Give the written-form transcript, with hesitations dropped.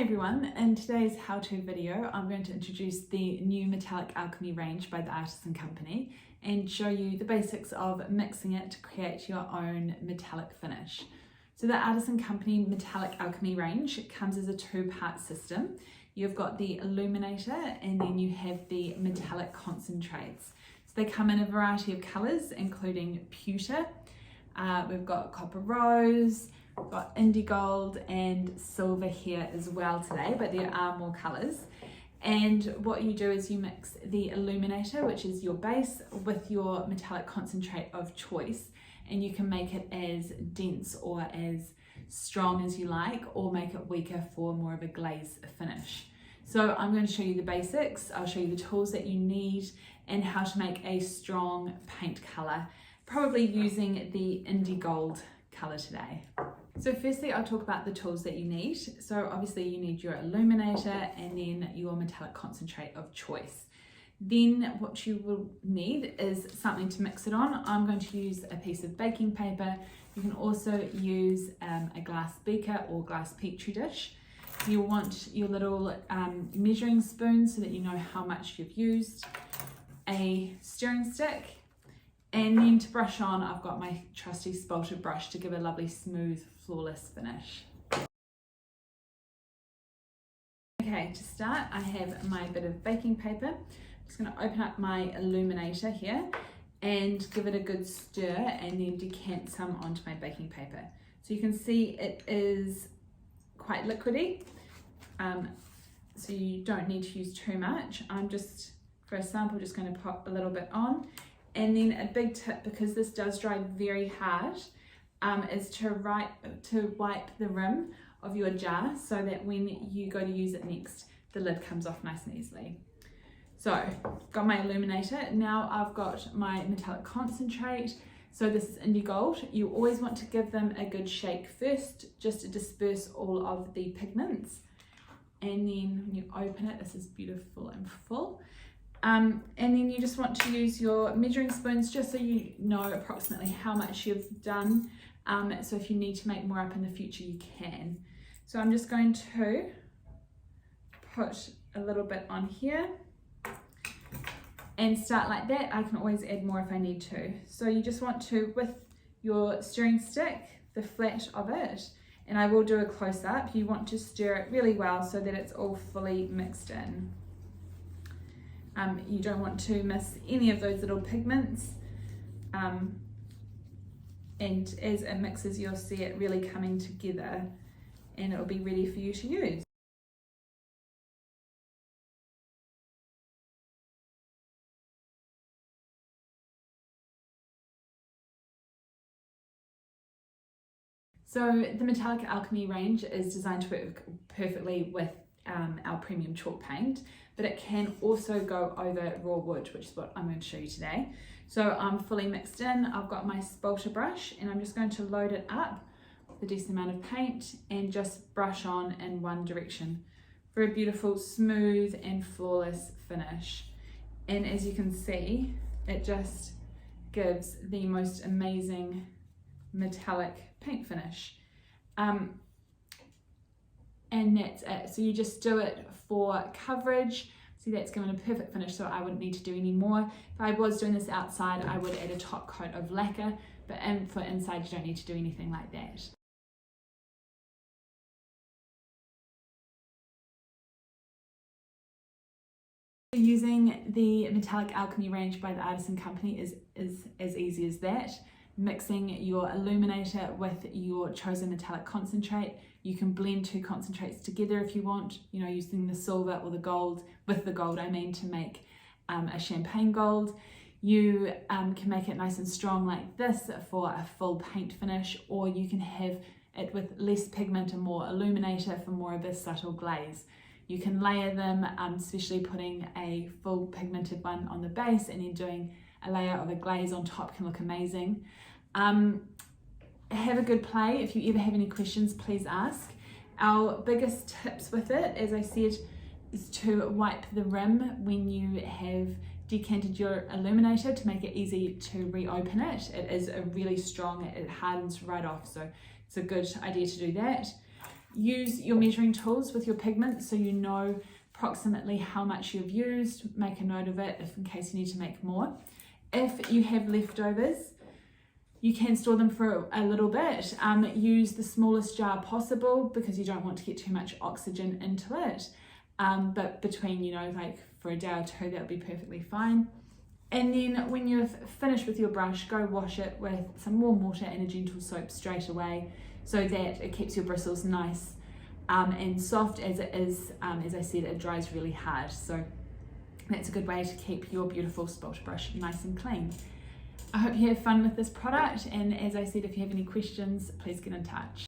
everyone, in today's how-to video I'm going to introduce the new Metallic Alchemy range by the Artisan Company and show you the basics of mixing it to create your own metallic finish. So the Artisan Company Metallic Alchemy range comes as a two-part system. You've got the Illuminator and then you have the metallic concentrates. So they come in a variety of colours including pewter, we've got copper rose, we've got indigold and silver here as well today, but there are more colours. And what you do is you mix the Illuminator, which is your base, with your metallic concentrate of choice, and you can make it as dense or as strong as you like, or make it weaker for more of a glaze finish. So I'm going to show you the basics, I'll show you the tools that you need and how to make a strong paint colour, probably using the indigold colour today. So firstly, I'll talk about the tools that you need. So obviously you need your Illuminator and then your metallic concentrate of choice. Then what you will need is something to mix it on. I'm going to use a piece of baking paper. You can also use a glass beaker or glass petri dish. You'll want your little measuring spoon so that you know how much you've used, a stirring stick, and then to brush on, I've got my trusty Spalter brush to give a lovely smooth, flawless finish. Okay, to start, I have my bit of baking paper. I'm just going to open up my Illuminator here and give it a good stir and then decant some onto my baking paper. So you can see it is quite liquidy, so you don't need to use too much. I'm just, for a sample, just going to pop a little bit on. And then a big tip, because this does dry very hard, is to wipe the rim of your jar so that when you go to use it next, the lid comes off nice and easily. So, got my Illuminator. Now I've got my metallic concentrate. So this is indigold. You always want to give them a good shake first, just to disperse all of the pigments. And then when you open it, this is beautiful and full. And then you just want to use your measuring spoons just so you know approximately how much you've done. So if you need to make more up in the future, you can. So I'm just going to put a little bit on here and start like that. I can always add more if I need to. So you just want to, with your stirring stick, the flat of it, and I will do a close up, you want to stir it really well so that it's all fully mixed in. You don't want to miss any of those little pigments, and as it mixes you'll see it really coming together and it'll be ready for you to use. So the Metallic Alchemy range is designed to work perfectly with our premium chalk paint, but it can also go over raw wood, which is what I'm going to show you today. So I'm fully mixed in, I've got my Spalter brush and I'm just going to load it up with a decent amount of paint and just brush on in one direction for a beautiful, smooth and flawless finish. And as you can see, it just gives the most amazing metallic paint finish. And that's it. So you just do it for coverage. See, that's given a perfect finish, so I wouldn't need to do any more. If I was doing this outside, I would add a top coat of lacquer, but for inside, you don't need to do anything like that. Using the Metallic Alchemy range by the Artisan Company is as easy as that. Mixing your Illuminator with your chosen metallic concentrate. You can blend two concentrates together if you want, you know, using the silver or the gold, with the gold I mean, to make a champagne gold. You can make it nice and strong like this for a full paint finish, or you can have it with less pigment and more Illuminator for more of a subtle glaze. You can layer them, especially putting a full pigmented one on the base and then doing a layer of a glaze on top can look amazing. Have a good play. If you ever have any questions, please ask. Our biggest tips with it, as I said, is to wipe the rim when you have decanted your Illuminator to make it easy to reopen it. It is a really strong, it hardens right off, so it's a good idea to do that. Use your measuring tools with your pigment so you know approximately how much you've used. Make a note of it if in case you need to make more. If you have leftovers, you can store them for a little bit. Use the smallest jar possible because you don't want to get too much oxygen into it. But between, like for a day or two, that'll be perfectly fine. And then when you've finished with your brush, go wash it with some warm water and a gentle soap straight away so that it keeps your bristles nice and soft as it is. As I said, it dries really hard. So that's a good way to keep your beautiful spalter brush nice and clean. I hope you have fun with this product, and as I said, if you have any questions, please get in touch.